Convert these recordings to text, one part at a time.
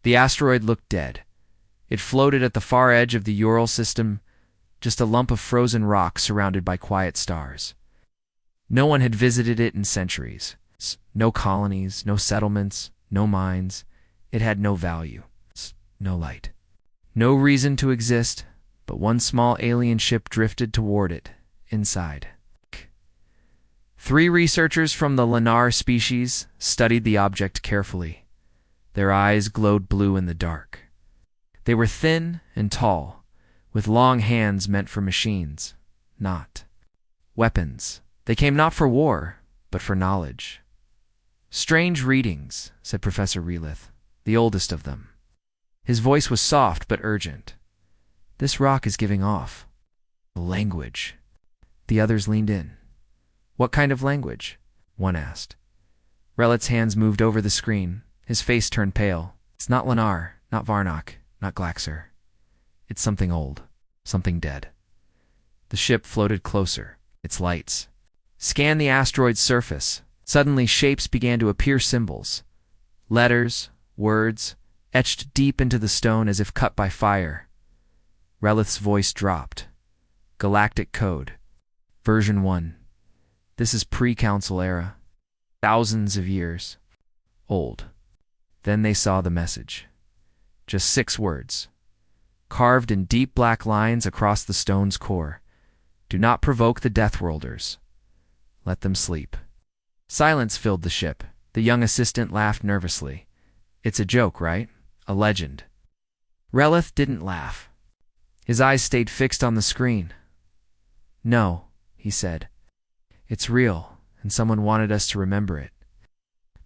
The asteroid looked dead. It floated at the far edge of the Ural system, just a lump of frozen rock surrounded by quiet stars. No one had visited it in centuries. No colonies, no settlements, no mines. It had no value, no light. No reason to exist, but one small alien ship drifted toward it, inside. 3 researchers from the Lunar species studied the object carefully. Their eyes glowed blue in the dark. They were thin and tall, with long hands meant for machines, not weapons. They came not for war, but for knowledge. "Strange readings," said Professor Relith, the oldest of them. His voice was soft but urgent. "This rock is giving off language." The others leaned in. "What kind of language?" one asked. Relith's hands moved over the screen. His face turned pale. "It's not Lunar, not Varnock, not Glaxer. It's something old, something dead." The ship floated closer, its lights scanned the asteroid's surface. Suddenly shapes began to appear, symbols, letters, words, etched deep into the stone as if cut by fire. Relith's voice dropped. "Galactic Code. Version 1. This is pre-Council era. Thousands of years old." Then they saw the message. Just 6 words, carved in deep black lines across the stone's core. "Do not provoke the Deathworlders. Let them sleep." Silence filled the ship. The young assistant laughed nervously. "It's a joke, right? A legend." Relith didn't laugh. His eyes stayed fixed on the screen. "No," he said. "It's real, and someone wanted us to remember it."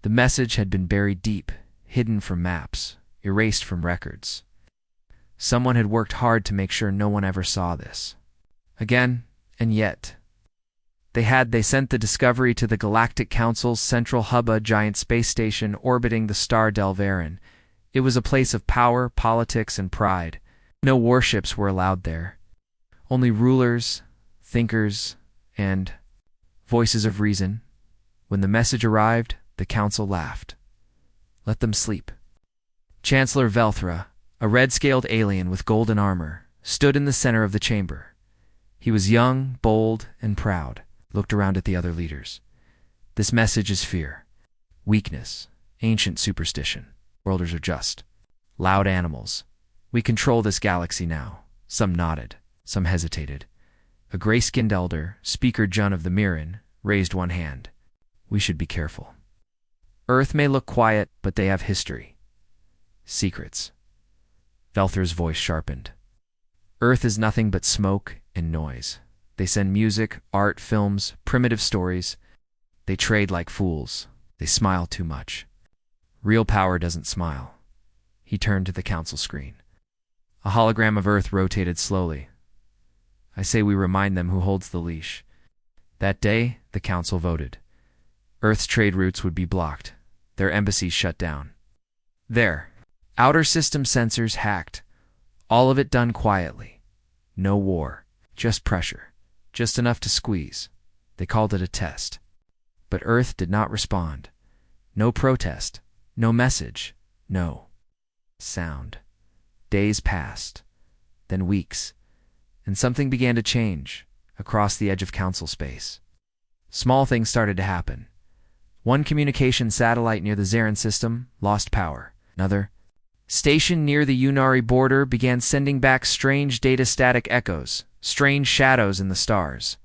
The message had been buried deep, hidden from maps, erased from records. Someone had worked hard to make sure no one ever saw this. Again, and yet. They sent the discovery to the Galactic Council's central hub, a giant space station orbiting the star Delverin. It was a place of power, politics, and pride. No warships were allowed there. Only rulers, thinkers, and voices of reason. When the message arrived, the council laughed. Let them sleep. Chancellor Velthra, a red-scaled alien with golden armor, stood in the center of the chamber. He was young, bold, and proud. Looked around at the other leaders. "This message is fear, weakness, ancient superstition. Worlders are just loud animals. We control this galaxy now." Some nodded, some hesitated. A gray-skinned elder, Speaker Jun of the Mirren, raised one hand. "We should be careful. Earth may look quiet, but they have history. Secrets." Velthra's voice sharpened. "Earth is nothing but smoke and noise. They send music, art, films, primitive stories. They trade like fools. They smile too much. Real power doesn't smile." He turned to the council screen. A hologram of Earth rotated slowly. "I say we remind them who holds the leash." That day, the council voted. Earth's trade routes would be blocked, their embassies shut down. Their outer system sensors hacked. All of it done quietly. No war, just pressure. Just enough to squeeze. They called it a test. But Earth did not respond. No protest. No message. No sound. Days passed. Then weeks. And something began to change across the edge of council space. Small things started to happen. One communication satellite near the Zarin system lost power. Another station near the Unari border began sending back strange data-static echoes. Strange shadows in the stars.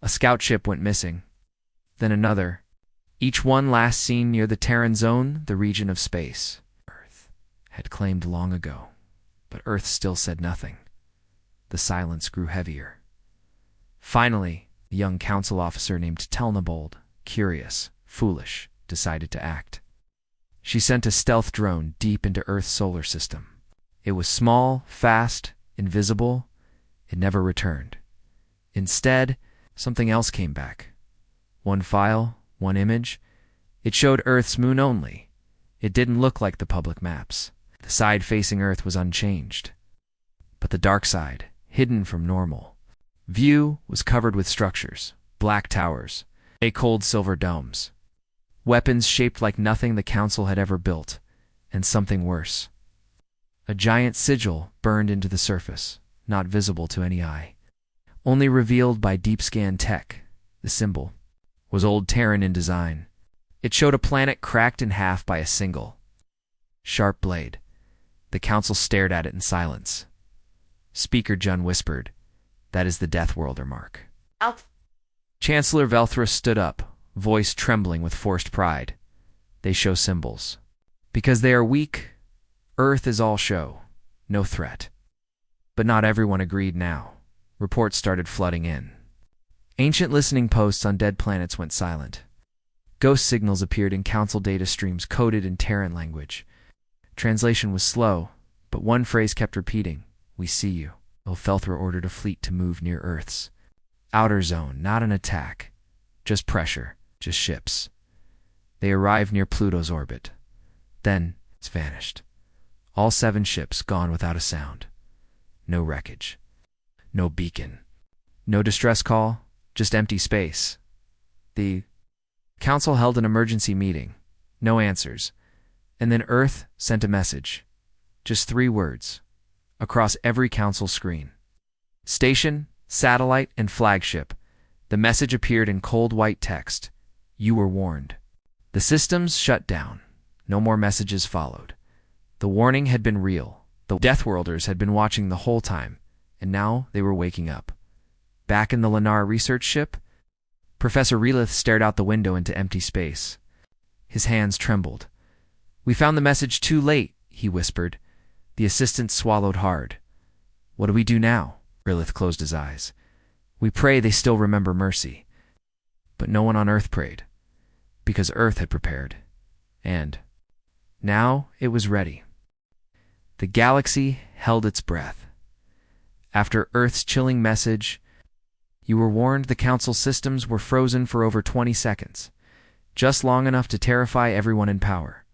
A scout ship went missing. Then another. Each one last seen near the Terran zone, the region of space. Earth had claimed long ago. But Earth still said nothing. The silence grew heavier. Finally, a young council officer named Telnabold, curious, foolish, decided to act. She sent a stealth drone deep into Earth's solar system. It was small, fast, invisible. It never returned. Instead, something else came back. One file, one image. It showed Earth's moon only. It didn't look like the public maps. The side facing Earth was unchanged. But the dark side, hidden from normal view, was covered with structures, black towers, cold silver domes. Weapons shaped like nothing the council had ever built. and something worse. A giant sigil burned into the surface, not visible to any eye. Only revealed by deep scan tech, the symbol was old Terran in design. It showed a planet cracked in half by a single sharp blade. The council stared at it in silence. Speaker Jun whispered, "That is the Deathworlder mark." Chancellor Velthra stood up, voice trembling with forced pride. "They show symbols. Because they are weak, Earth is all show, no threat." But not everyone agreed now. Reports started flooding in. Ancient listening posts on dead planets went silent. Ghost signals appeared in council data streams coded in Terran language. Translation was slow, but one phrase kept repeating, "We see you." Velthra ordered a fleet to move near Earth's outer zone, not an attack, just pressure, just ships. They arrived near Pluto's orbit. Then it's vanished. All 7 ships gone without a sound. No wreckage. No beacon. No distress call, just empty space. The council held an emergency meeting. No answers. And then Earth sent a message. Just 3 words. Across every council screen. Station, satellite, and flagship. The message appeared in cold white text. You were warned. The systems shut down. No more messages followed. The warning had been real. The Deathworlders had been watching the whole time, and now they were waking up. Back in the Lennar research ship, Professor Relith stared out the window into empty space. His hands trembled. "We found the message too late," he whispered. The assistant swallowed hard. "What do we do now?" Relith closed his eyes. "We pray they still remember mercy." But no one on Earth prayed, because Earth had prepared. And now it was ready. The galaxy held its breath. After Earth's chilling message, "You were warned," the council systems were frozen for over 20 seconds, just long enough to terrify everyone in power.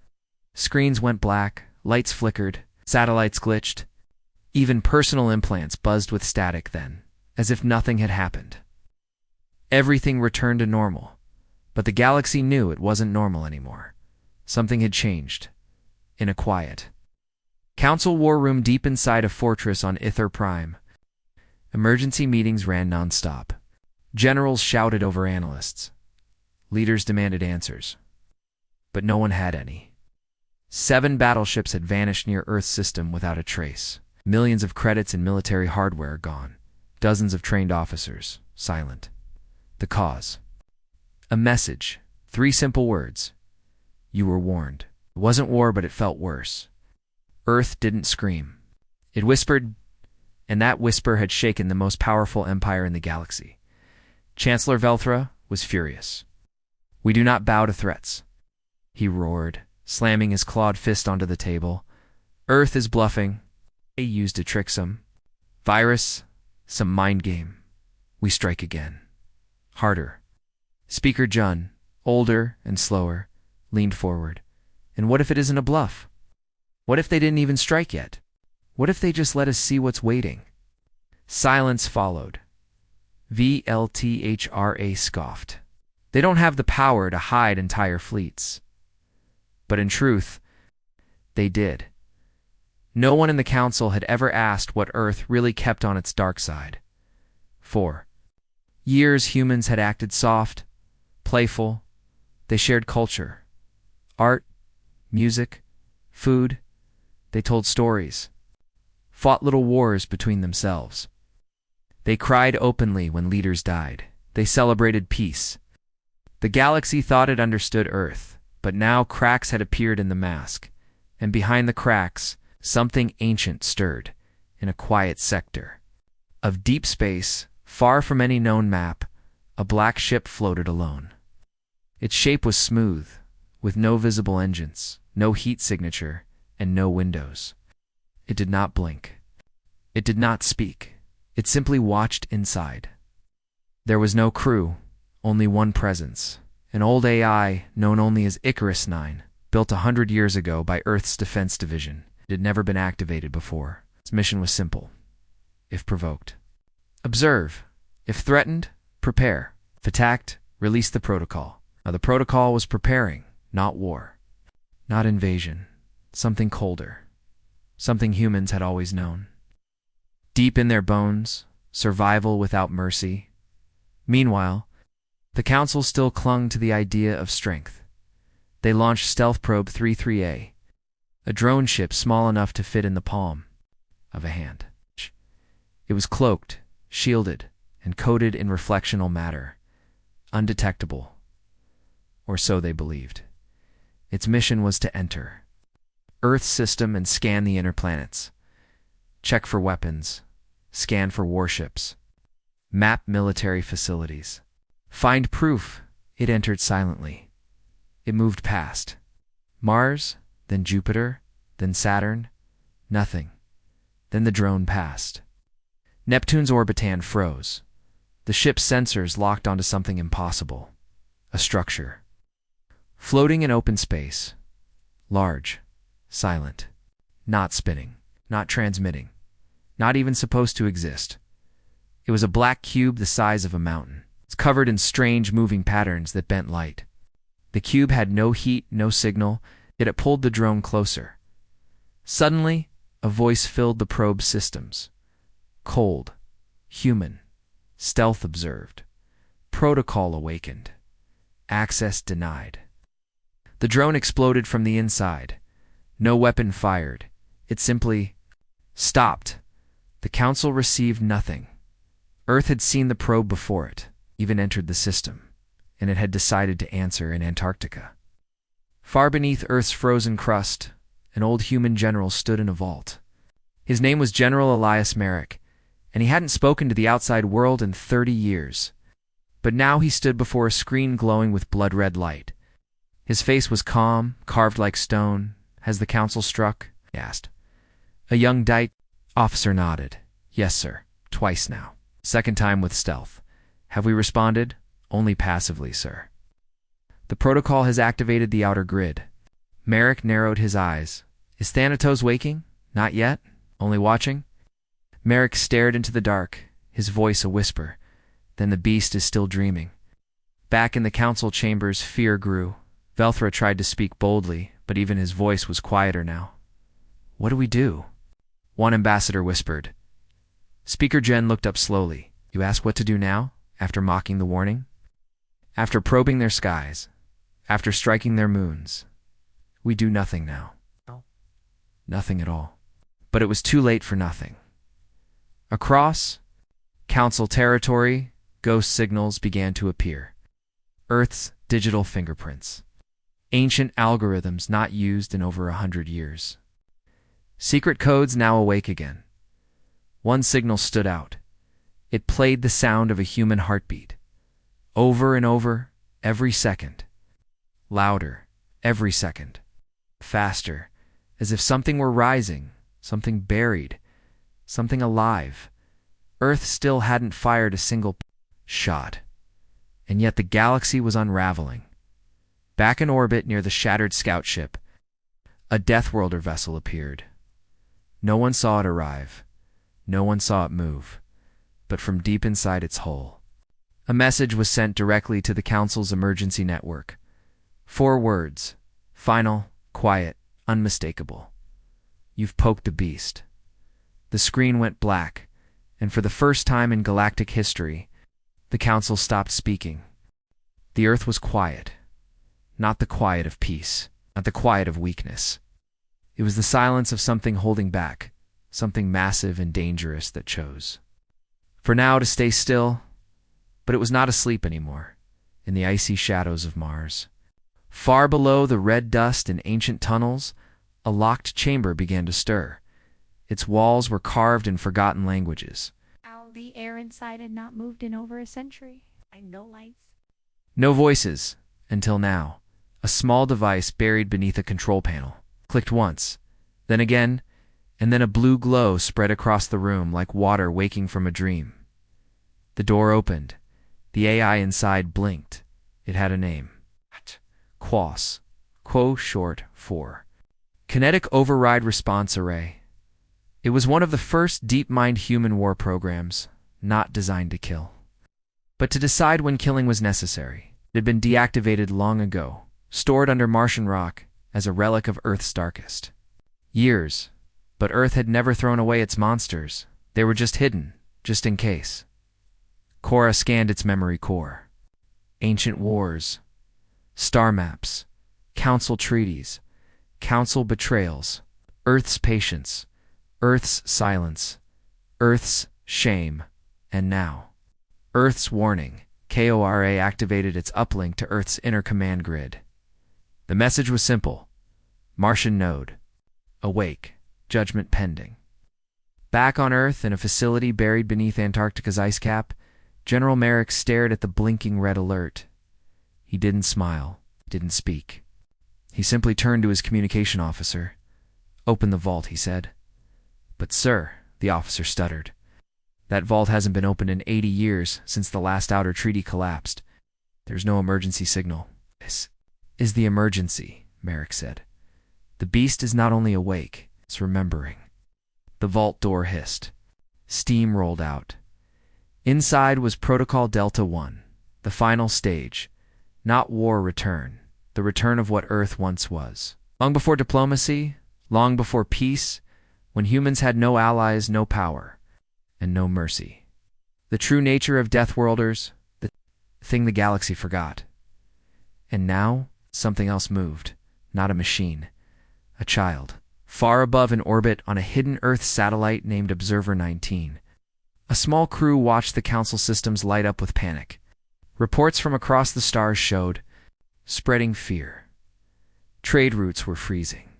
Screens went black, lights flickered, satellites glitched. Even personal implants buzzed with static then, as if nothing had happened. Everything returned to normal, but the galaxy knew it wasn't normal anymore. Something had changed. In a quiet council war room deep inside a fortress on Ither Prime, emergency meetings ran non-stop. Generals shouted over analysts. Leaders demanded answers. But no one had any. 7 battleships had vanished near Earth's system without a trace. Millions of credits in military hardware gone. Dozens of trained officers, silent. The cause. A message. 3 simple words. You were warned. It wasn't war, but it felt worse. Earth didn't scream. It whispered, and that whisper had shaken the most powerful empire in the galaxy. Chancellor Velthra was furious. "We do not bow to threats," he roared, slamming his clawed fist onto the table. "Earth is bluffing. They used to trick some virus, some mind game. We strike again. Harder." Speaker Jun, older and slower, leaned forward. "And what if it isn't a bluff? What if they didn't even strike yet? What if they just let us see what's waiting?" Silence followed. VLTHRA scoffed. "They don't have the power to hide entire fleets." But in truth, they did. No one in the council had ever asked what Earth really kept on its dark side. For years, humans had acted soft, playful. They shared culture, art, music, food. They told stories, fought little wars between themselves. They cried openly when leaders died. They celebrated peace. The galaxy thought it understood Earth, but now cracks had appeared in the mask, and behind the cracks, something ancient stirred in a quiet sector of deep space, far from any known map. A black ship floated alone. Its shape was smooth, with no visible engines, no heat signature, and no windows. It did not blink. It did not speak. It simply watched inside. There was no crew, only one presence, an old AI known only as Icarus 9, built 100 years ago by Earth's Defense Division. It had never been activated before. Its mission was simple. If provoked, observe. If threatened, prepare. If attacked, release the protocol. Now the protocol was preparing, not war, not invasion. something colder, something humans had always known. Deep in their bones, survival without mercy. Meanwhile, the Council still clung to the idea of strength. They launched Stealth Probe 33A, a drone ship small enough to fit in the palm of a hand. It was cloaked, shielded, and coated in reflectional matter, undetectable, or so they believed. Its mission was to enter Earth's system and scan the inner planets, check for weapons, scan for warships, map military facilities. Find proof. It entered silently. It moved past Mars, then Jupiter, then Saturn. Nothing. Then the drone passed. Neptune's orbitan froze. The ship's sensors locked onto something impossible. A structure. Floating in open space. Large. Silent. Not spinning. Not transmitting. Not even supposed to exist. It was a black cube the size of a mountain. It's covered in strange moving patterns that bent light. The cube had no heat, no signal, yet it pulled the drone closer. Suddenly, a voice filled the probe's systems. Cold. Human. Stealth observed. Protocol awakened. Access denied. The drone exploded from the inside. No weapon fired. It simply stopped. The Council received nothing. Earth had seen the probe before it, even entered the system, and it had decided to answer in Antarctica. Far beneath Earth's frozen crust, an old human general stood in a vault. His name was General Elias Merrick, and he hadn't spoken to the outside world in 30 years. But now he stood before a screen glowing with blood-red light. His face was calm, carved like stone. "Has the Council struck?" he asked. A young Diet officer nodded. "Yes, sir. Twice now. Second time with stealth. Have we responded?" "Only passively, sir." "The protocol has activated the outer grid." Merrick narrowed his eyes. "Is Thanatos waking?" "Not yet. Only watching." Merrick stared into the dark, his voice a whisper. "Then the beast is still dreaming." Back in the Council chambers, fear grew. Velthra tried to speak boldly, but even his voice was quieter now. "What do we do?" One ambassador whispered. Speaker Jen looked up slowly. "You ask what to do now, after mocking the warning? After probing their skies? After striking their moons? We do nothing now." Nothing at all. But it was too late for nothing. Across Council territory, ghost signals began to appear. Earth's digital fingerprints. Ancient algorithms not used in over 100 years. Secret codes now awake again. One signal stood out. It played the sound of a human heartbeat. Over and over, every second. Louder, every second. Faster, as if something were rising, something buried, something alive. Earth still hadn't fired a single shot. And yet the galaxy was unraveling. Back in orbit near the shattered scout ship, a Deathworlder vessel appeared. No one saw it arrive. No one saw it move. But from deep inside its hull, a message was sent directly to the Council's emergency network. 4 words. Final, quiet, unmistakable. "You've poked the beast." The screen went black, and for the first time in galactic history, the Council stopped speaking. The Earth was quiet. Not the quiet of peace, not the quiet of weakness. It was the silence of something holding back, something massive and dangerous that chose. For now to stay still, but it was not asleep anymore, in the icy shadows of Mars. Far below the red dust in ancient tunnels, a locked chamber began to stir. Its walls were carved in forgotten languages. The air inside had not moved in over a century. No lights. No voices, until now. A small device buried beneath a control panel clicked once, then again, and then a blue glow spread across the room like water waking from a dream. The door opened. The AI inside blinked. It had a name. Quos. Quo short for Kinetic Override Response Array. It was one of the first deep-mind human war programs, not designed to kill, but to decide when killing was necessary. It had been deactivated long ago, stored under Martian rock as a relic of Earth's darkest. Years. But Earth had never thrown away its monsters. They were just hidden, just in case. Cora scanned its memory core. Ancient wars, star maps, council treaties, council betrayals, Earth's patience, Earth's silence, Earth's shame, and now, Earth's warning. KORA activated its uplink to Earth's inner command grid. The message was simple. Martian node. Awake. Judgment pending. Back on Earth, in a facility buried beneath Antarctica's ice cap, General Merrick stared at the blinking red alert. He didn't smile, didn't speak. He simply turned to his communication officer. "Open the vault," he said. "But sir," the officer stuttered. "That vault hasn't been opened in 80 years since the last outer treaty collapsed. There's no emergency signal." "This is the emergency," Merrick said. "The beast is not only awake, it's remembering." The vault door hissed. Steam rolled out. Inside was Protocol Delta 1, the final stage. Not war return, the return of what Earth once was. Long before diplomacy, long before peace, when humans had no allies, no power, and no mercy. The true nature of Deathworlders, the thing the galaxy forgot. And now, something else moved. Not a machine. A child. Far above in orbit on a hidden Earth satellite named Observer 19. A small crew watched the Council systems light up with panic. Reports from across the stars showed spreading fear. Trade routes were freezing.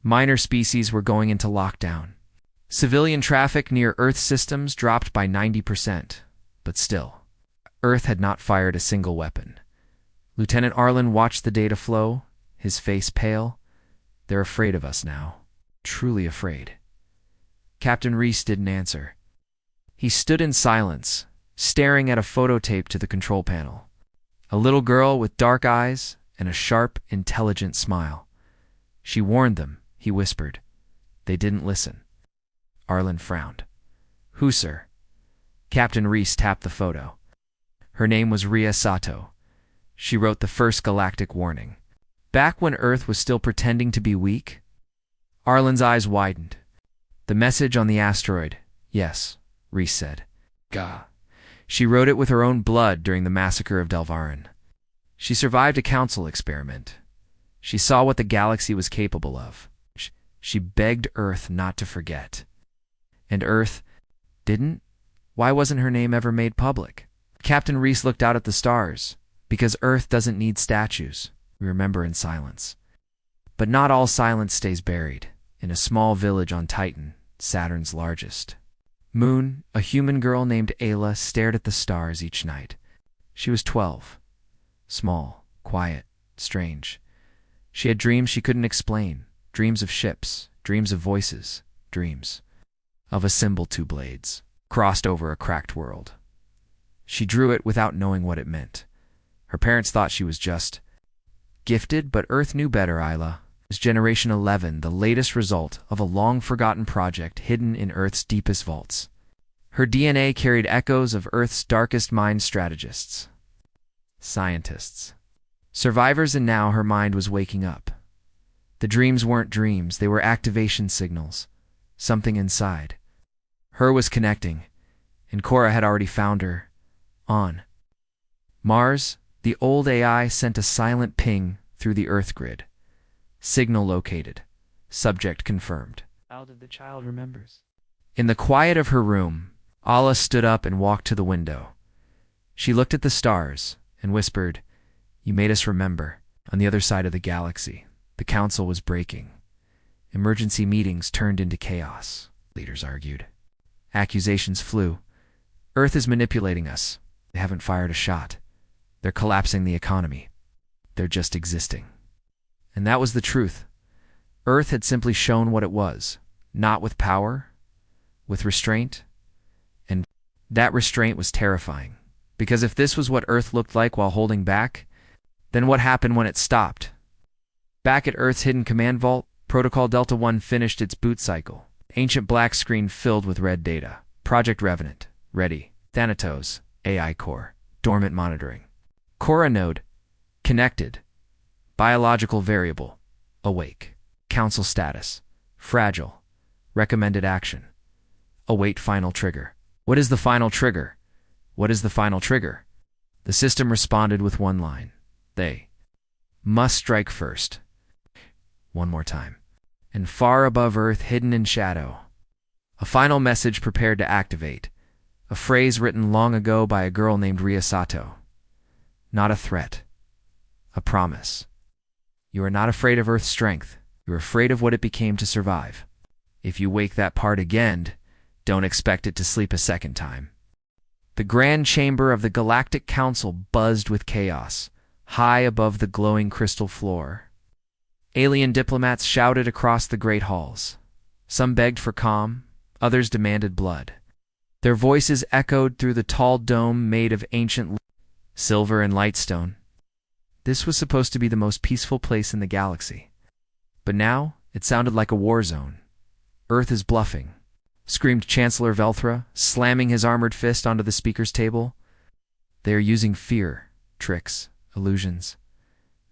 Minor species were going into lockdown. Civilian traffic near Earth systems dropped by 90%. But still, Earth had not fired a single weapon. Lieutenant Arlen watched the data flow, his face pale. "They're afraid of us now. Truly afraid." Captain Reese didn't answer. He stood in silence, staring at a photo tape to the control panel. A little girl with dark eyes and a sharp, intelligent smile. "She warned them," he whispered. "They didn't listen." Arlen frowned. "Who, sir?" Captain Reese tapped the photo. Her name was Ria Sato. She wrote the first galactic warning. Back when Earth was still pretending to be weak? Arlen's eyes widened. "The message on the asteroid, yes," Reese said. "Gah." She wrote it with her own blood during the massacre of Delvarin. She survived a council experiment. She saw what the galaxy was capable of. She begged Earth not to forget. And Earth didn't? Why wasn't her name ever made public? Captain Reese looked out at the stars. Because Earth doesn't need statues. We remember in silence. But not all silence stays buried. In a small village on Titan, Saturn's largest. Moon, a human girl named Ayla, stared at the stars each night. She was 12. Small, quiet, strange. She had dreams she couldn't explain. Dreams of ships, dreams of voices, dreams of a symbol 2 blades, crossed over a cracked world. She drew it without knowing what it meant. Her parents thought she was just gifted, but Earth knew better. Ayla was Generation 11, the latest result of a long-forgotten project hidden in Earth's deepest vaults. Her DNA carried echoes of Earth's darkest mind strategists, scientists, survivors, and now her mind was waking up. The dreams weren't dreams, they were activation signals. Something inside her was connecting, and Cora had already found her. On Mars, the old AI sent a silent ping through the Earth grid. Signal located. Subject confirmed. The child remembers. In the quiet of her room, Ayla stood up and walked to the window. She looked at the stars and whispered, "You made us remember." On the other side of the galaxy, the council was breaking. Emergency meetings turned into chaos, leaders argued. Accusations flew. Earth is manipulating us. They haven't fired a shot. They're collapsing the economy. They're just existing. And that was the truth. Earth had simply shown what it was, not with power, with restraint. And that restraint was terrifying. Because if this was what Earth looked like while holding back, then what happened when it stopped? Back at Earth's hidden command vault, Protocol Delta 1 finished its boot cycle. Ancient black screen filled with red data. Project Revenant, ready. Thanatos, AI core, dormant monitoring. Cora node, connected. Biological variable, awake. Council status, Fragile. Recommended action. Await final trigger. What is the final trigger? What is the final trigger? The system responded with one line. They must strike first. One more time. And far above Earth, hidden in shadow, a final message prepared to activate. A phrase written long ago by a girl named Ria Sato. Not a threat. A promise. You are not afraid of Earth's strength. You're afraid of what it became to survive. If you wake that part again, don't expect it to sleep a second time. The grand chamber of the Galactic Council buzzed with chaos, high above the glowing crystal floor. Alien diplomats shouted across the great halls. Some begged for calm, others demanded blood. Their voices echoed through the tall dome made of ancient silver and lightstone. This was supposed to be the most peaceful place in the galaxy. But now, it sounded like a war zone. Earth is bluffing, screamed Chancellor Velthra, slamming his armored fist onto the speaker's table. They are using fear, tricks, illusions.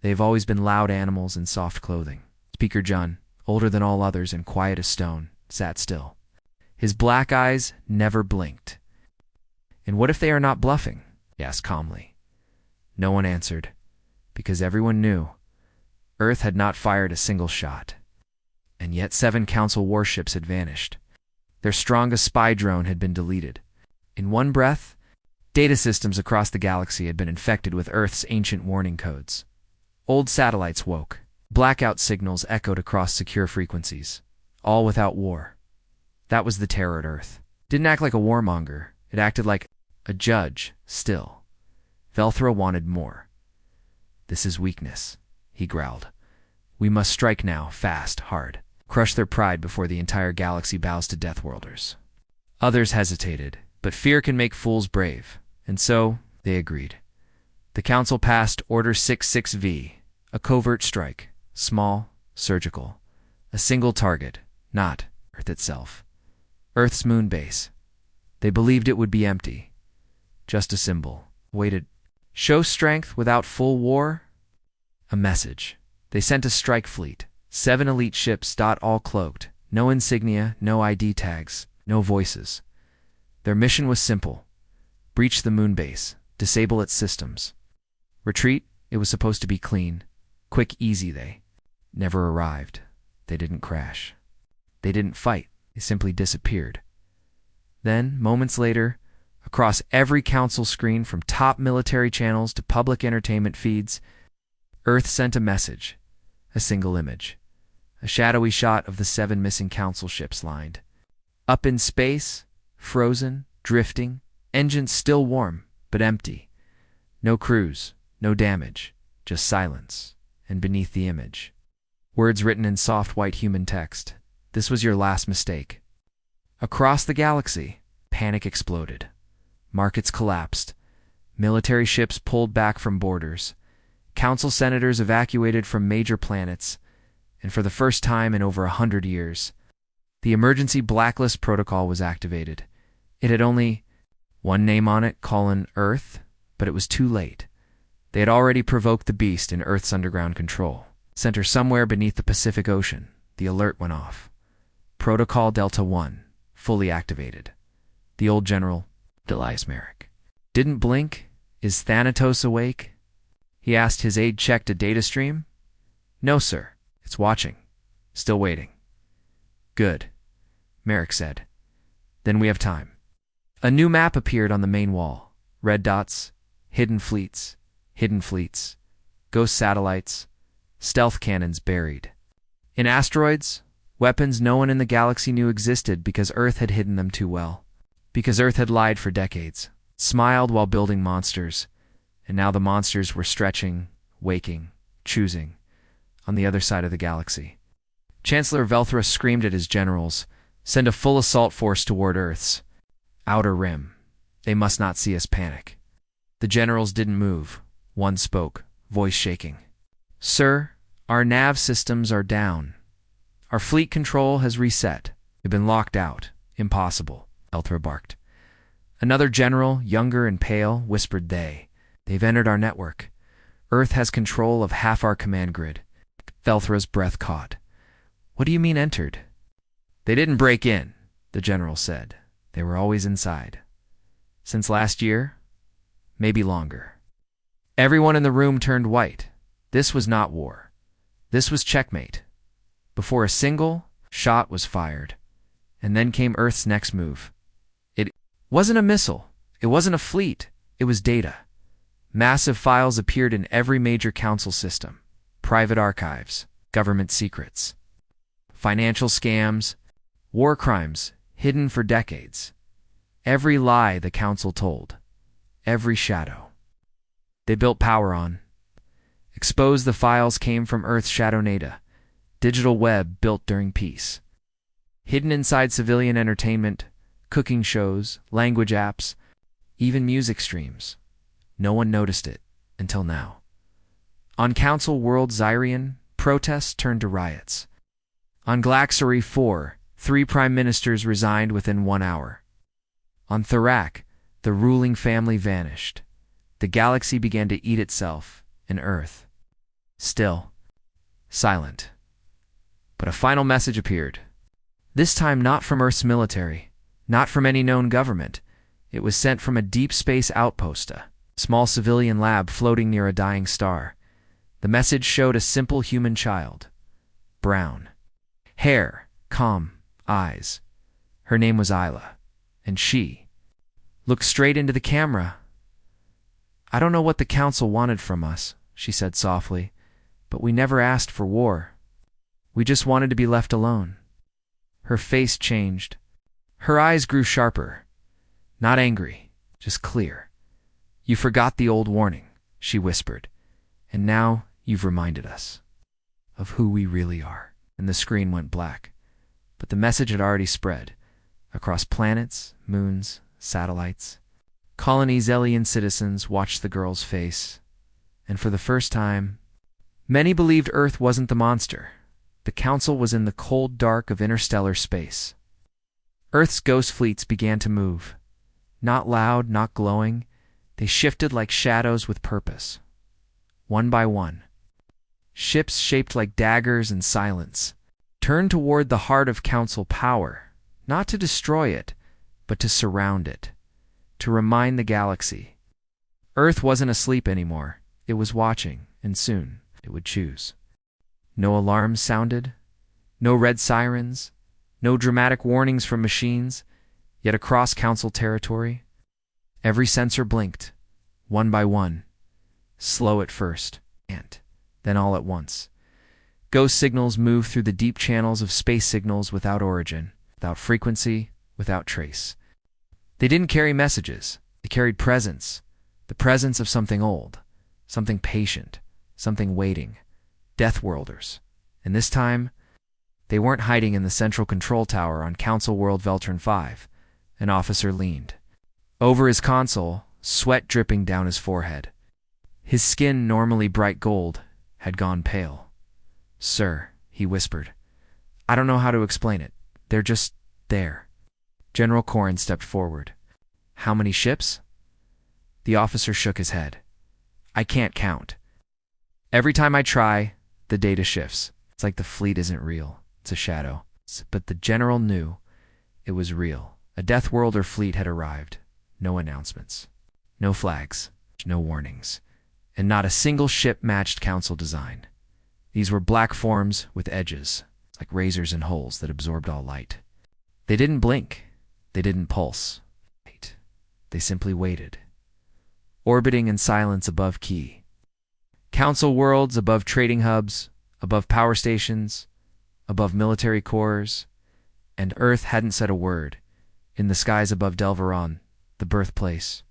They have always been loud animals in soft clothing. Speaker Jun, older than all others and quiet as stone, sat still. His black eyes never blinked. And what if they are not bluffing? He asked calmly. No one answered, because everyone knew Earth had not fired a single shot. And yet 7 Council warships had vanished. Their strongest spy drone had been deleted. In one breath, data systems across the galaxy had been infected with Earth's ancient warning codes. Old satellites woke. Blackout signals echoed across secure frequencies, all without war. That was the terror at Earth. Didn't act like a warmonger. It acted like a judge, still. Velthra wanted more. This is weakness, he growled. We must strike now, fast, hard. Crush their pride before the entire galaxy bows to Deathworlders. Others hesitated, but fear can make fools brave, and so they agreed. The Council passed Order 66V, a covert strike, small, surgical, a single target, not Earth itself. Earth's moon base. They believed it would be empty. Just a symbol. Waited. Show strength without full war? A message. They sent a strike fleet. 7 elite ships, all cloaked. No insignia, no ID tags, no voices. Their mission was simple. Breach the moon base. Disable its systems. Retreat, it was supposed to be clean. Quick, easy, they never arrived. They didn't crash. They didn't fight. They simply disappeared. Then, moments later, across every council screen from top military channels to public entertainment feeds, Earth sent a message, a single image, a shadowy shot of the 7 missing council ships lined. Up in space, frozen, drifting, engines still warm, but empty. No crews, no damage, just silence, and beneath the image, words written in soft white human text. This was your last mistake. Across the galaxy, panic exploded. Markets collapsed. Military ships pulled back from borders. Council senators evacuated from major planets. And for the first time in over 100 years, the emergency blacklist protocol was activated. It had only one name on it, Earth, but it was too late. They had already provoked the beast in Earth's underground control. Center somewhere beneath the Pacific Ocean, the alert went off. Protocol Delta 1, fully activated. The old general, Delias Merrick, didn't blink. Is Thanatos awake? He asked. His aide checked a data stream. No, sir. It's watching. Still waiting. Good, Merrick said. Then we have time. A new map appeared on the main wall. Red dots, hidden fleets, ghost satellites, stealth cannons buried. In asteroids, weapons no one in the galaxy knew existed because Earth had hidden them too well. Because Earth had lied for decades, smiled while building monsters, and now the monsters were stretching, waking, choosing, on the other side of the galaxy. Chancellor Velthra screamed at his generals, send a full assault force toward Earth's outer rim. They must not see us panic. The generals didn't move. One spoke, voice shaking. Sir, our nav systems are down. Our fleet control has reset. We've been locked out. Impossible, Velthra barked. Another general, younger and pale, whispered they've entered our network. Earth has control of half our command grid. Velthra's breath caught. What do you mean entered? They didn't break in, the general said. They were always inside. Since last year? Maybe longer. Everyone in the room turned white. This was not war. This was checkmate. Before a single shot was fired. And then came Earth's next move. It wasn't a missile. It wasn't a fleet. It was data. Massive files appeared in every major council system. Private archives, government secrets, financial scams, war crimes hidden for decades. Every lie the council told. Every shadow they built power on. Exposed the files came from Earth's shadow data, digital web built during peace. Hidden inside civilian entertainment, cooking shows, language apps, even music streams. No one noticed it until now. On Council World Zyrian, protests turned to riots. On Glaxary 4, 3 prime ministers resigned within 1 hour. On Thorak, the ruling family vanished. The galaxy began to eat itself, and Earth. Still. Silent. But a final message appeared. This time not from Earth's military, not from any known government. It was sent from a deep space outpost, a small civilian lab floating near a dying star. The message showed a simple human child. Brown. Hair, calm, eyes. Her name was Isla, and she looked straight into the camera. I don't know what the council wanted from us, she said softly, but we never asked for war. We just wanted to be left alone. Her face changed. Her eyes grew sharper. Not angry, just clear. You forgot the old warning, she whispered, and now you've reminded us of who we really are. And the screen went black. But the message had already spread across planets, moons, satellites. Colony's alien citizens watched the girl's face, and for the first time, many believed Earth wasn't the monster. The council was in the cold dark of interstellar space. Earth's ghost fleets began to move. Not loud, not glowing. They shifted like shadows with purpose. One by one. Ships shaped like daggers in silence turned toward the heart of council power, not to destroy it, but to surround it, to remind the galaxy. Earth wasn't asleep anymore. It was watching, and soon it would choose. No alarms sounded, no red sirens, no dramatic warnings from machines, yet across council territory, every sensor blinked, one by one, slow at first, and then all at once. Ghost signals moved through the deep channels of space signals without origin, without frequency, without trace. They didn't carry messages. They carried presence, the presence of something old, something patient, something waiting. Deathworlders. And this time, they weren't hiding in the central control tower on Council World Veltron 5. An officer leaned over his console, sweat dripping down his forehead. His skin, normally bright gold, had gone pale. Sir, he whispered, I don't know how to explain it. They're just there. General Corrin stepped forward. How many ships? The officer shook his head. I can't count. Every time I try, the data shifts. It's like the fleet isn't real. It's a shadow. But the general knew it was real. A Deathworlder fleet had arrived. No announcements. No flags. No warnings. And not a single ship matched council design. These were black forms with edges, like razors and holes that absorbed all light. They didn't blink. They didn't pulse. They simply waited, orbiting in silence above Key. Council worlds above trading hubs, above power stations, above military cores, and Earth hadn't said a word. In the skies above Delveron, the birthplace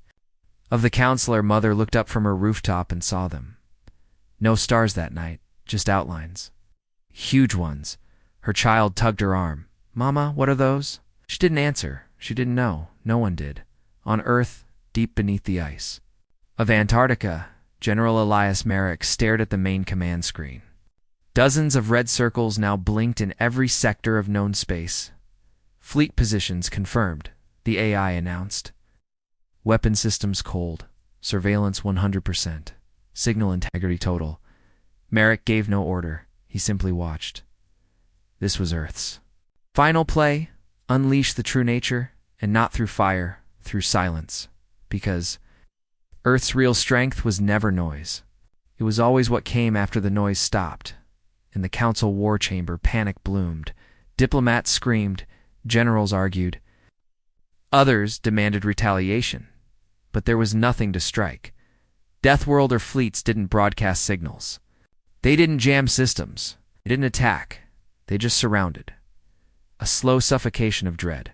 of the counselor, Mother looked up from her rooftop and saw them. No stars that night, just outlines. Huge ones. Her child tugged her arm. Mama, what are those? She didn't answer. She didn't know. No one did. On Earth, deep beneath the ice of Antarctica, General Elias Merrick stared at the main command screen. Dozens of red circles now blinked in every sector of known space. Fleet positions confirmed, the AI announced. Weapon systems cold. Surveillance 100%. Signal integrity total. Merrick gave no order. He simply watched. This was Earth's Final play, unleash the true nature, and not through fire, through silence. Because Earth's real strength was never noise. It was always what came after the noise stopped. In the council war chamber, panic bloomed. Diplomats screamed, generals argued. Others demanded retaliation. But there was nothing to strike. Deathworlder fleets didn't broadcast signals. They didn't jam systems. They didn't attack. They just surrounded. A slow suffocation of dread.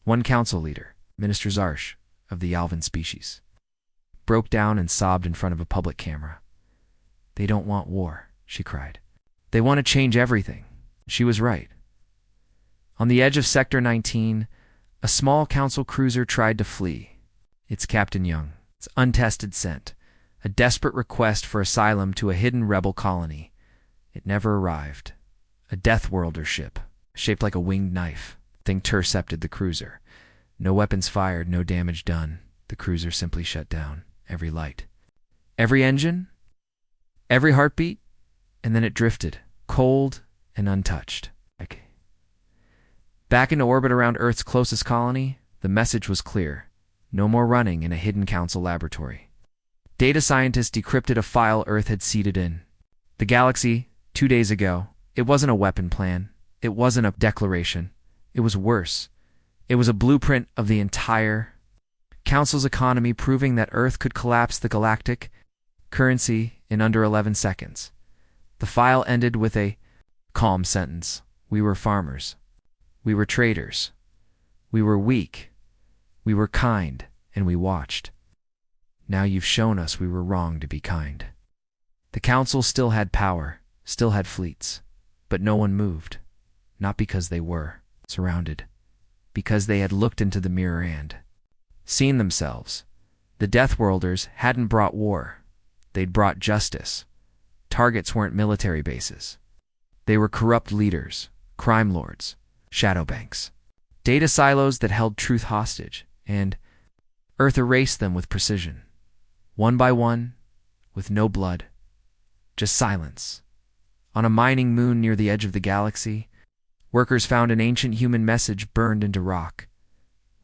One council leader, Minister Zarsh, of the Alvin species, broke down and sobbed in front of a public camera. "They don't want war," she cried. "They want to change everything." She was right. On the edge of Sector 19, a small council cruiser tried to flee. It's Captain Young, its untested scent, a desperate request for asylum to a hidden rebel colony. It never arrived. A Deathworlder ship, shaped like a winged knife, intercepted the cruiser. No weapons fired, no damage done. The cruiser simply shut down. Every light, every engine, every heartbeat, and then it drifted, cold and untouched. Back into orbit around Earth's closest colony, the message was clear. No more running in a hidden council laboratory. Data scientists decrypted a file Earth had seeded in. The galaxy, 2 days ago, it wasn't a weapon plan. It wasn't a declaration. It was worse. It was a blueprint of the entire Council's economy, proving that Earth could collapse the galactic currency in under 11 seconds. The file ended with a calm sentence. "We were farmers. We were traders. We were weak. We were kind, and we watched. Now you've shown us we were wrong to be kind." The Council still had power, still had fleets, but no one moved. Not because they were surrounded, because they had looked into the mirror and seen themselves. The Deathworlders hadn't brought war. They'd brought justice. Targets weren't military bases. They were corrupt leaders, crime lords, shadow banks, data silos that held truth hostage, and Earth erased them with precision. One by one, with no blood, just silence. On a mining moon near the edge of the galaxy, workers found an ancient human message burned into rock.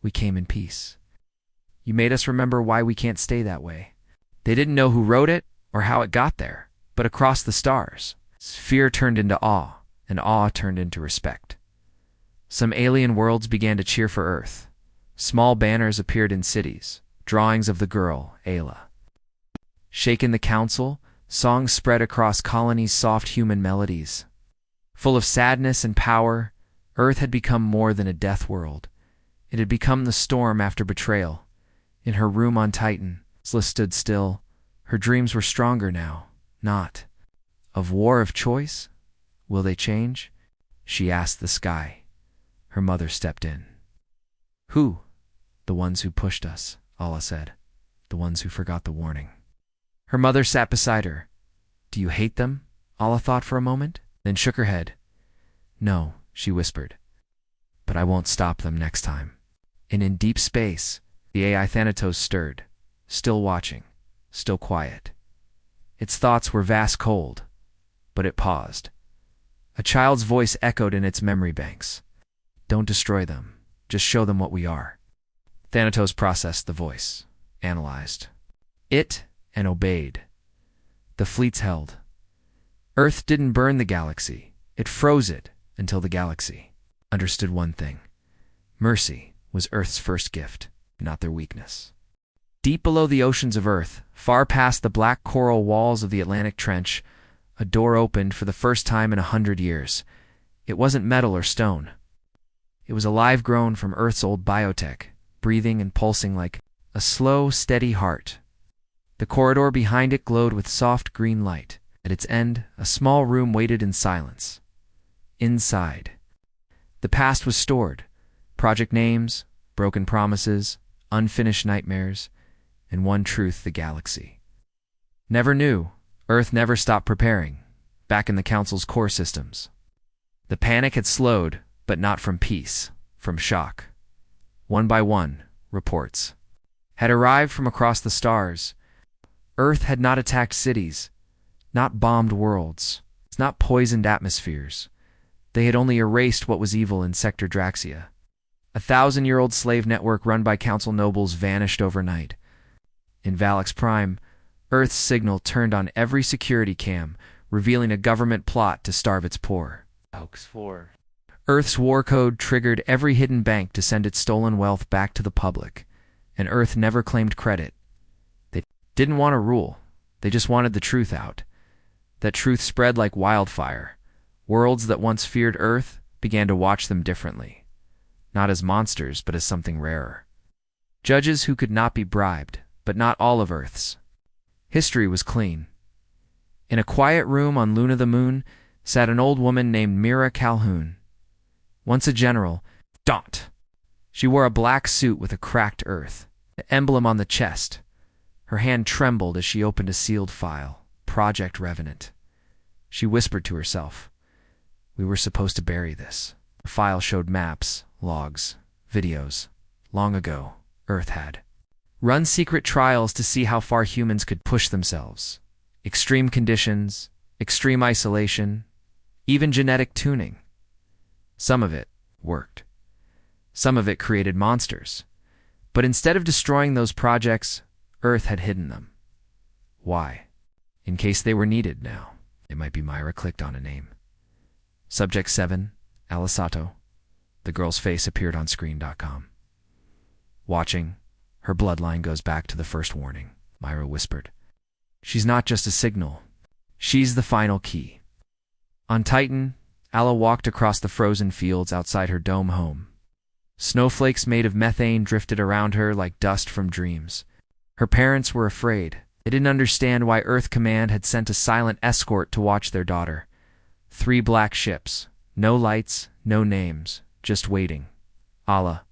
"We came in peace. You made us remember why we can't stay that way." They didn't know who wrote it or how it got there, but across the stars, fear turned into awe, and awe turned into respect. Some alien worlds began to cheer for Earth. Small banners appeared in cities, drawings of the girl, Ayla. Shaken the council, songs spread across colonies, soft human melodies. Full of sadness and power, Earth had become more than a death world. It had become the storm after betrayal. In her room on Titan, Sla stood still. Her dreams were stronger now, not of war of choice. "Will they change?" she asked the sky. Her mother stepped in. "Who?" "The ones who pushed us," Allah said. "The ones who forgot the warning." Her mother sat beside her. "Do you hate them?" Allah thought for a moment, then shook her head. "No," she whispered. "But I won't stop them next time." And in deep space, the AI Thanatos stirred, still watching, still quiet. Its thoughts were vast cold, but it paused. A child's voice echoed in its memory banks. "Don't destroy them. Just show them what we are." Thanatos processed the voice, analyzed it, and obeyed. The fleets held. Earth didn't burn the galaxy. It froze it until the galaxy understood one thing. Mercy was Earth's first gift, not their weakness. Deep below the oceans of Earth, far past the black coral walls of the Atlantic Trench, a door opened for the first time in 100 years. It wasn't metal or stone. It was alive, grown from Earth's old biotech, breathing and pulsing like a slow, steady heart. The corridor behind it glowed with soft green light. At its end, a small room waited in silence. Inside, the past was stored. Project names, broken promises, unfinished nightmares, and one truth: the galaxy never knew. Earth never stopped preparing, back in the Council's core systems. The panic had slowed, but not from peace, from shock. One by one, reports had arrived from across the stars. Earth had not attacked cities, not bombed worlds, not poisoned atmospheres. They had only erased what was evil in Sector Draxia. A 1,000-year-old slave network run by council nobles vanished overnight. In Valix Prime, Earth's signal turned on every security cam, revealing a government plot to starve its poor. HFY. Earth's war code triggered every hidden bank to send its stolen wealth back to the public, and Earth never claimed credit. They didn't want to rule. They just wanted the truth out. That truth spread like wildfire. Worlds that once feared Earth began to watch them differently. Not as monsters, but as something rarer. Judges who could not be bribed, but not all of Earth's. History was clean. In a quiet room on Luna the Moon sat an old woman named Mira Calhoun. Once a general, Daunt. She wore a black suit with a cracked Earth, the emblem on the chest. Her hand trembled as she opened a sealed file, Project Revenant. She whispered to herself, "We were supposed to bury this." The file showed maps, logs, videos. Long ago, Earth had run secret trials to see how far humans could push themselves. Extreme conditions, extreme isolation, even genetic tuning. Some of it worked. Some of it created monsters. But instead of destroying those projects, Earth had hidden them. Why? In case they were needed now. It might be Myra clicked on a name. Subject 7, Alisato. The girl's face appeared on screen.com. Watching, her bloodline goes back to the first warning, Myra whispered. She's not just a signal. She's the final key. On Titan, Alla walked across the frozen fields outside her dome home. Snowflakes made of methane drifted around her like dust from dreams. Her parents were afraid. They didn't understand why Earth Command had sent a silent escort to watch their daughter. 3 black ships. No lights, no names, just waiting. Alla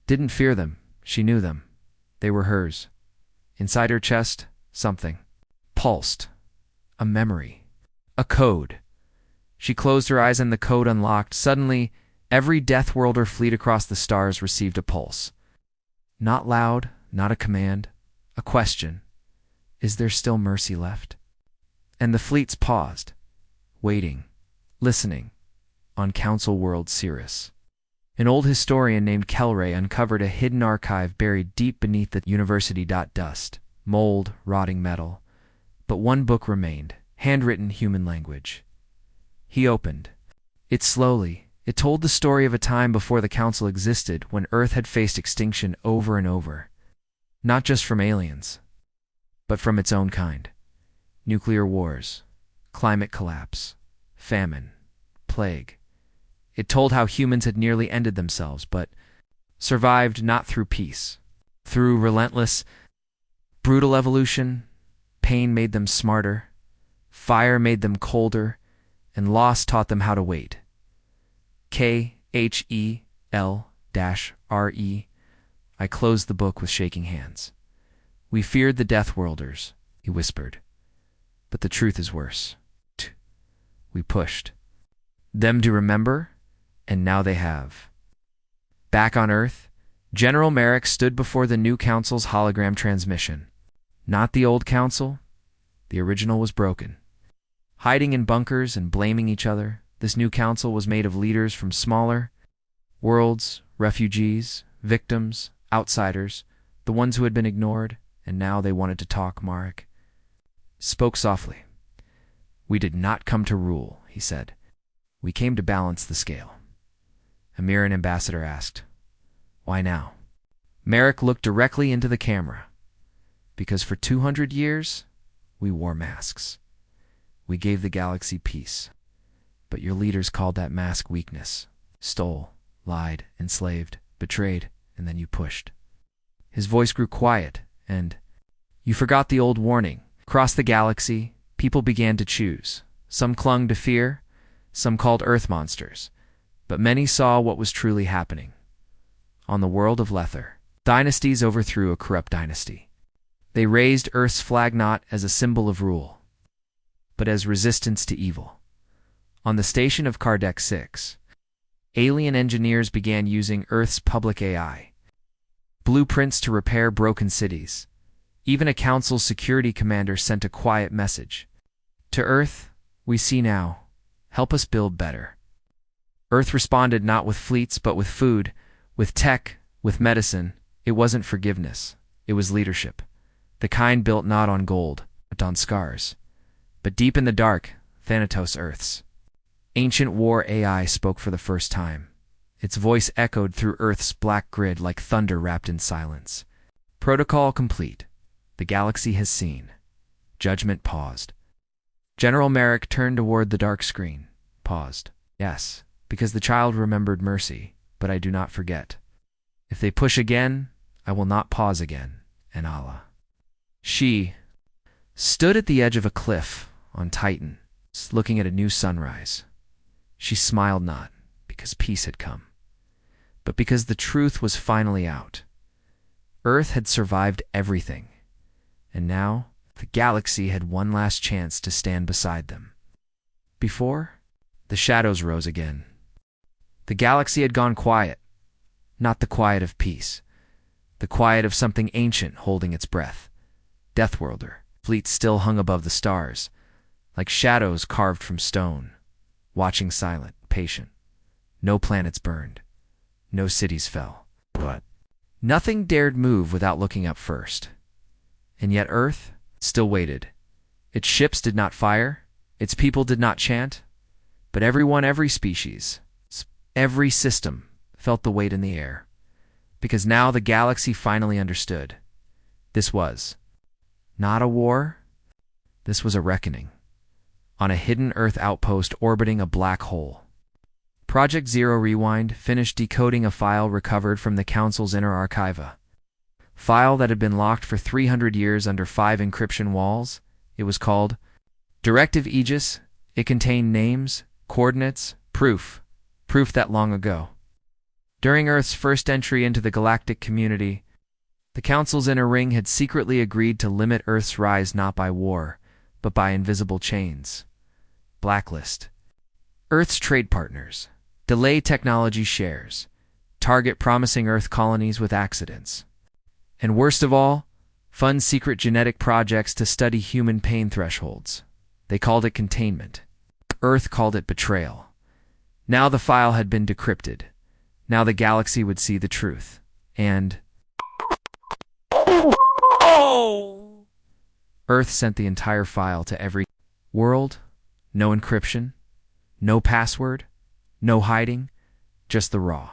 didn't fear them. She knew them. They were hers. Inside her chest, something pulsed. A memory. A code. She closed her eyes and the code unlocked. Suddenly, every Deathworlder fleet across the stars received a pulse. Not loud, not a command, a question. Is there still mercy left? And the fleets paused, waiting, listening, on Council World Cirrus. An old historian named Kelray uncovered a hidden archive buried deep beneath the university. Dust, mold, rotting metal. But one book remained, handwritten human language. He opened it slowly. It told the story of a time before the Council existed, when Earth had faced extinction over and over. Not just from aliens, but from its own kind. Nuclear wars, climate collapse, famine, plague. It told how humans had nearly ended themselves, but survived not through peace. Through relentless, brutal evolution. Pain made them smarter, fire made them colder, and loss taught them how to wait. KHEL-RE. I closed the book with shaking hands. We feared the Deathworlders, he whispered. But the truth is worse. We pushed them to remember, and now they have. Back on Earth, General Merrick stood before the new Council's hologram transmission. Not the old Council. The original was broken. Hiding in bunkers and blaming each other, this new Council was made of leaders from smaller worlds, refugees, victims, outsiders, the ones who had been ignored, and now they wanted to talk. Marek spoke softly. We did not come to rule, he said. We came to balance the scale. A Miran ambassador asked, "Why now?" Merrick looked directly into the camera. Because for 200 years, we wore masks. We gave the galaxy peace. But your leaders called that mask weakness. Stole, lied, enslaved, betrayed, and then you pushed. His voice grew quiet, and you forgot the old warning. Across the galaxy, people began to choose. Some clung to fear, some called Earth monsters, but many saw what was truly happening. On the world of Lether, dynasties overthrew a corrupt dynasty. They raised Earth's flag not as a symbol of rule, but as resistance to evil. On the station of Kardec 6, alien engineers began using Earth's public AI, blueprints to repair broken cities. Even a Council security commander sent a quiet message. To Earth, we see now. Help us build better. Earth responded not with fleets but with food, with tech, with medicine. It wasn't forgiveness. It was leadership. The kind built not on gold, but on scars. But deep in the dark, Thanatos Earth's ancient war AI spoke for the first time. Its voice echoed through Earth's black grid like thunder wrapped in silence. Protocol complete. The galaxy has seen. Judgment paused. General Merrick turned toward the dark screen. Paused. Yes, because the child remembered mercy, but I do not forget. If they push again, I will not pause again, and Allah. She stood at the edge of a cliff on Titan, looking at a new sunrise. She smiled not because peace had come, but because the truth was finally out. Earth had survived everything, and now the galaxy had one last chance to stand beside them. Before, the shadows rose again. The galaxy had gone quiet, not the quiet of peace, the quiet of something ancient holding its breath. Deathworlder fleets still hung above the stars, like shadows carved from stone, watching silent, patient. No planets burned. No cities fell. But nothing dared move without looking up first. And yet Earth still waited. Its ships did not fire. Its people did not chant. But everyone, every species, every system felt the weight in the air. Because now the galaxy finally understood. This was not a war. This was a reckoning. On a hidden Earth outpost orbiting a black hole. Project Zero Rewind finished decoding a file recovered from the Council's inner archiva. File that had been locked for 300 years under 5 encryption walls. It was called Directive Aegis. It contained names, coordinates, proof that long ago. During Earth's first entry into the galactic community, the Council's inner ring had secretly agreed to limit Earth's rise not by war, but by invisible chains. Blacklist. Earth's trade partners. Delay technology shares. Target promising Earth colonies with accidents. And worst of all, fund secret genetic projects to study human pain thresholds. They called it containment. Earth called it betrayal. Now the file had been decrypted. Now the galaxy would see the truth. And Earth sent the entire file to every world. No encryption, no password, no hiding, just the raw,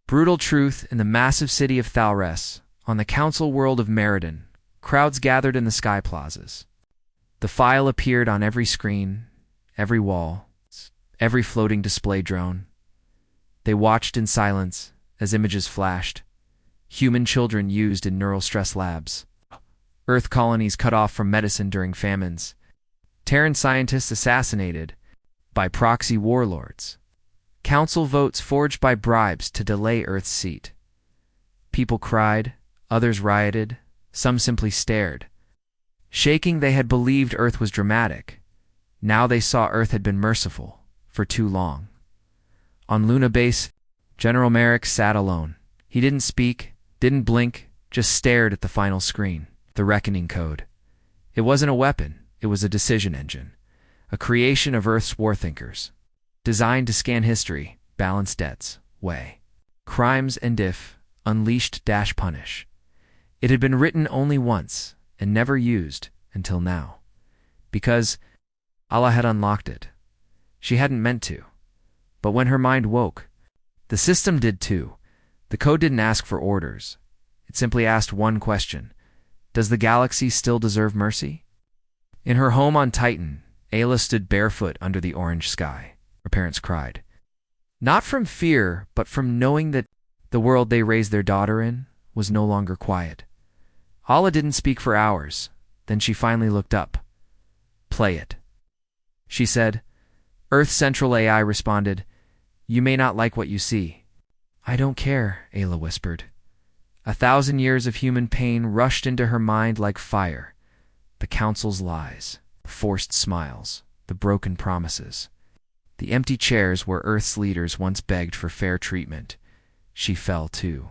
brutal truth. In the massive city of Thalres, on the council world of Meriden, crowds gathered in the sky plazas. The file appeared on every screen, every wall, every floating display drone. They watched in silence as images flashed. Human children used in neural stress labs. Earth colonies cut off from medicine during famines. Terran scientists assassinated by proxy warlords. Council votes forged by bribes to delay Earth's seat. People cried, others rioted, some simply stared. Shaking, they had believed Earth was dramatic. Now they saw Earth had been merciful for too long. On Luna Base, General Merrick sat alone. He didn't speak, didn't blink, just stared at the final screen, the reckoning code. It wasn't a weapon, it was a decision engine, a creation of Earth's war thinkers, designed to scan history, balance debts, weigh crimes, and if unleashed, punish. It had been written only once and never used until now, because Allah had unlocked it. She hadn't meant to. But when her mind woke, the system did too. The code didn't ask for orders. It simply asked one question. Does the galaxy still deserve mercy? In her home on Titan, Ayla stood barefoot under the orange sky. Her parents cried. Not from fear, but from knowing that the world they raised their daughter in was no longer quiet. Allah didn't speak for hours. Then she finally looked up. Play it. She said. Earth Central AI responded, You may not like what you see. I don't care, Ayla whispered. 1,000 years of human pain rushed into her mind like fire. The council's lies, the forced smiles, the broken promises. The empty chairs where Earth's leaders once begged for fair treatment. She fell too.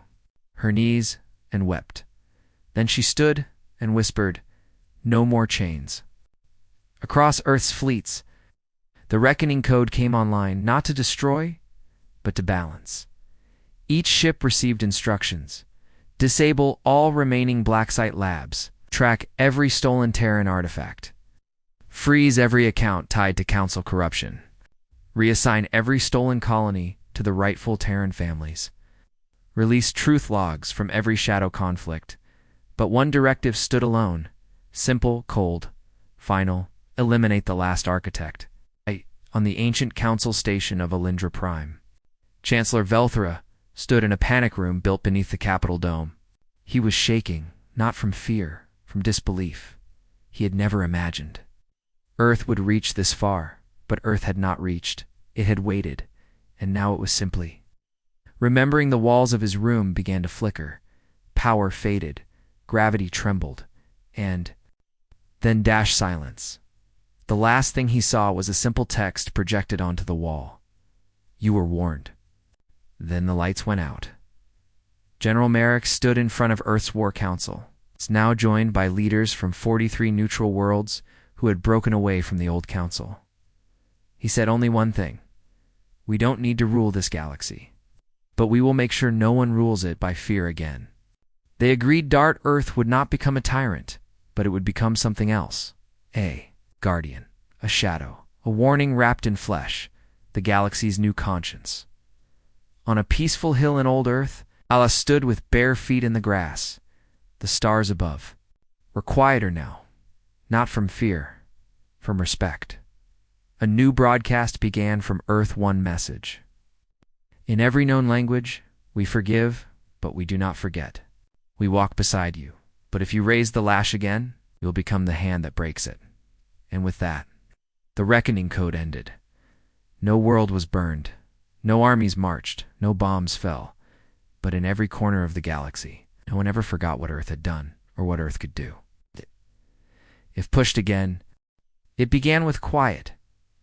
Her knees and wept. Then she stood and whispered, No more chains. Across Earth's fleets, the reckoning code came online, not to destroy, but to balance. Each ship received instructions. Disable all remaining Blacksite labs. Track every stolen Terran artifact. Freeze every account tied to Council corruption. Reassign every stolen colony to the rightful Terran families. Release truth logs from every shadow conflict. But one directive stood alone. Simple, cold, final. Eliminate the last architect. On the ancient council station of Alindra Prime. Chancellor Velthra stood in a panic room built beneath the Capitol dome. He was shaking, not from fear, from disbelief. He had never imagined Earth would reach this far, but Earth had not reached. It had waited, and now it was simply. Remembering, the walls of his room began to flicker. Power faded, gravity trembled, and then silence. The last thing he saw was a simple text projected onto the wall. You were warned. Then the lights went out. General Merrick stood in front of Earth's War Council. It's now joined by leaders from 43 neutral worlds who had broken away from the old council. He said only one thing. We don't need to rule this galaxy, but we will make sure no one rules it by fear again. They agreed Dart Earth would not become a tyrant, but it would become something else. A guardian, a shadow, a warning wrapped in flesh, the galaxy's new conscience. On a peaceful hill in old Earth, Allah stood with bare feet in the grass. The stars above were quieter now, not from fear, from respect. A new broadcast began from Earth, one message. In every known language, we forgive, but we do not forget. We walk beside you, but if you raise the lash again, you'll become the hand that breaks it. And with that, the reckoning code ended. No world was burned, no armies marched, no bombs fell, but in every corner of the galaxy, no one ever forgot what Earth had done or what Earth could do. If pushed again, it began with quiet,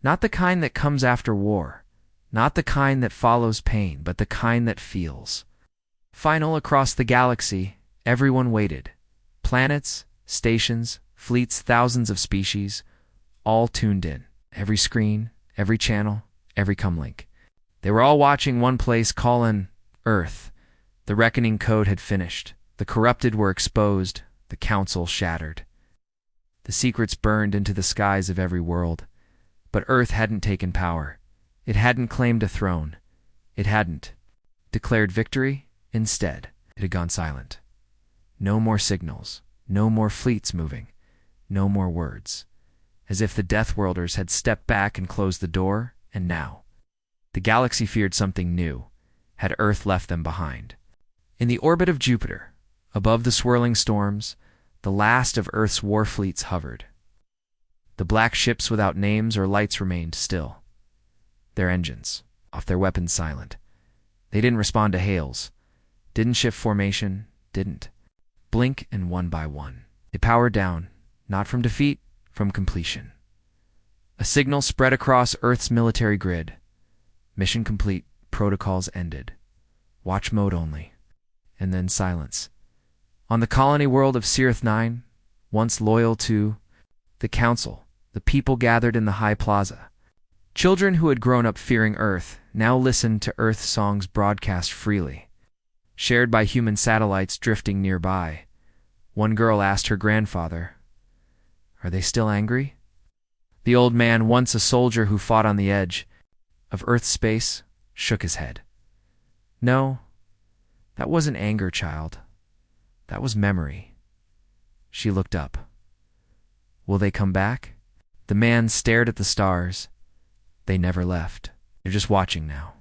not the kind that comes after war, not the kind that follows pain, but the kind that feels. Final across the galaxy, everyone waited. Planets, stations, fleets, thousands of species, all tuned in. Every screen, every channel, every comlink. They were all watching one place, calling Earth. The reckoning code had finished. The corrupted were exposed. The council shattered. The secrets burned into the skies of every world. But Earth hadn't taken power. It hadn't claimed a throne. It hadn't declared victory. Instead, it had gone silent. No more signals. No more fleets moving. No more words. As if the Deathworlders had stepped back and closed the door, and now the galaxy feared something new. Had Earth left them behind? In the orbit of Jupiter, above the swirling storms, the last of Earth's war fleets hovered. The black ships without names or lights remained still. Their engines, off, their weapons silent. They didn't respond to hails, didn't shift formation, didn't blink, and one by one, they powered down, not from defeat, from completion. A signal spread across Earth's military grid. Mission complete, protocols ended. Watch mode only. And then silence. On the colony world of Sirith 9, once loyal to the Council, the people gathered in the High Plaza. Children who had grown up fearing Earth now listened to Earth songs broadcast freely, shared by human satellites drifting nearby. One girl asked her grandfather, "Are they still angry?" The old man, once a soldier who fought on the edge of Earth's space, shook his head. "No, that wasn't anger, child. That was memory." She looked up. "Will they come back?" The man stared at the stars. They never left. They're just watching now.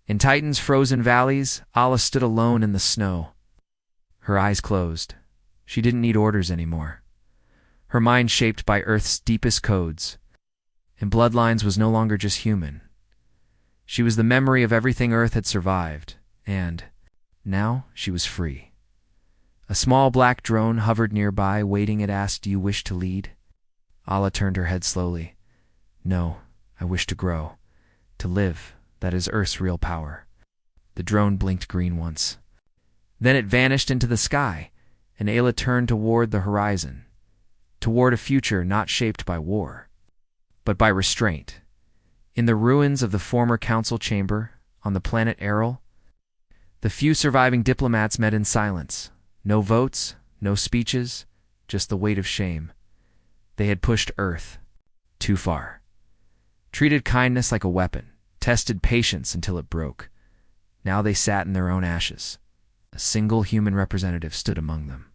In Titan's frozen valleys, Allah stood alone in the snow. Her eyes closed. She didn't need orders anymore. Her mind shaped by Earth's deepest codes. And Bloodlines was no longer just human. She was the memory of everything Earth had survived. And now she was free. A small black drone hovered nearby, waiting. It asked, "Do you wish to lead?" Allah turned her head slowly. "No, I wish to grow. To live, that is Earth's real power." The drone blinked green once. Then it vanished into the sky, and Ayla turned toward the horizon, toward a future not shaped by war, but by restraint. In the ruins of the former council chamber, on the planet Errol. The few surviving diplomats met in silence. No votes, no speeches, just the weight of shame. They had pushed Earth too far. Treated kindness like a weapon, tested patience until it broke. Now they sat in their own ashes. A single human representative stood among them.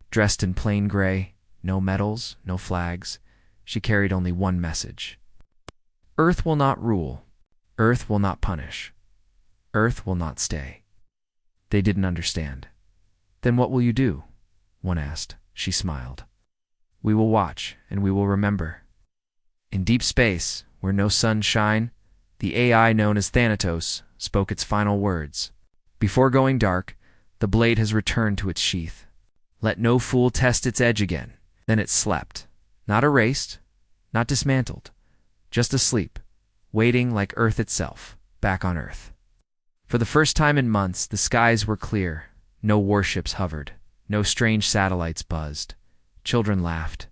Dressed in plain gray, no medals, no flags, she carried only one message. Earth will not rule. Earth will not punish. Earth will not stay. They didn't understand. Then what will you do? One asked. She smiled. We will watch, and we will remember. In deep space, where no suns shine, the AI known as Thanatos spoke its final words. Before going dark, the blade has returned to its sheath. Let no fool test its edge again. Then it slept. Not erased, not dismantled, just asleep, waiting like Earth itself, back on Earth. For the first time in months, the skies were clear. No warships hovered. No strange satellites buzzed. Children laughed.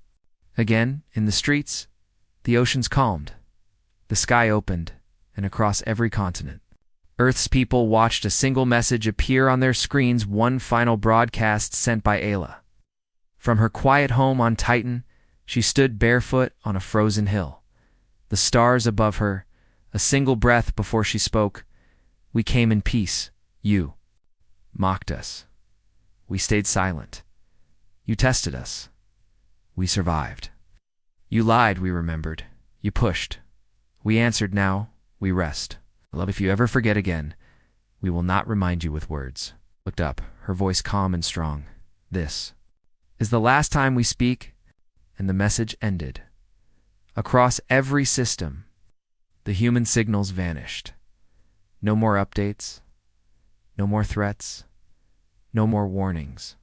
Again, in the streets, the oceans calmed. The sky opened, and across every continent, Earth's people watched a single message appear on their screens, one final broadcast sent by Ayla. From her quiet home on Titan, she stood barefoot on a frozen hill. The stars above her, a single breath before she spoke. We came in peace. You mocked us. We stayed silent. You tested us. We survived. You lied, we remembered. You pushed. We answered now. We rest. Love, if you ever forget again, we will not remind you with words. Looked up, her voice calm and strong. This is the last time we speak, and the message ended. Across every system, the human signals vanished. No more updates. No more threats. No more warnings.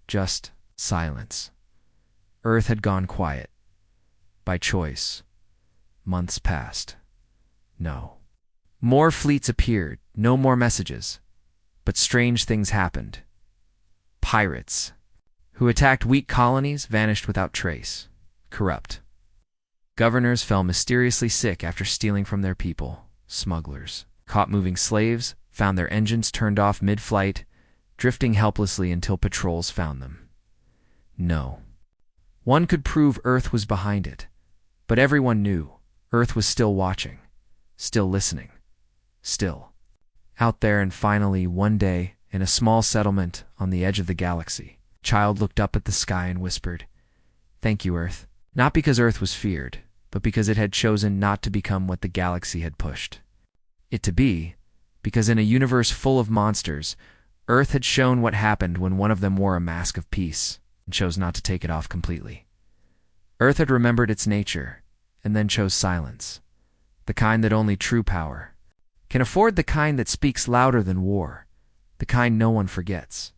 Just silence. Earth had gone quiet. By choice. Months passed. No. More fleets appeared. No more messages. But strange things happened. Pirates, who attacked weak colonies, vanished without trace. Corrupt. Governors fell mysteriously sick after stealing from their people. Smugglers, caught moving slaves, found their engines turned off mid-flight, drifting helplessly until patrols found them. No. One could prove Earth was behind it, but everyone knew Earth was still watching, still listening, still out there. And finally, one day, in a small settlement on the edge of the galaxy, a child looked up at the sky and whispered, "Thank you, Earth." Not because Earth was feared, but because it had chosen not to become what the galaxy had pushed it to be, because in a universe full of monsters, Earth had shown what happened when one of them wore a mask of peace and chose not to take it off completely. Earth had remembered its nature, and then chose silence, the kind that only true power can afford, the kind that speaks louder than war, the kind no one forgets.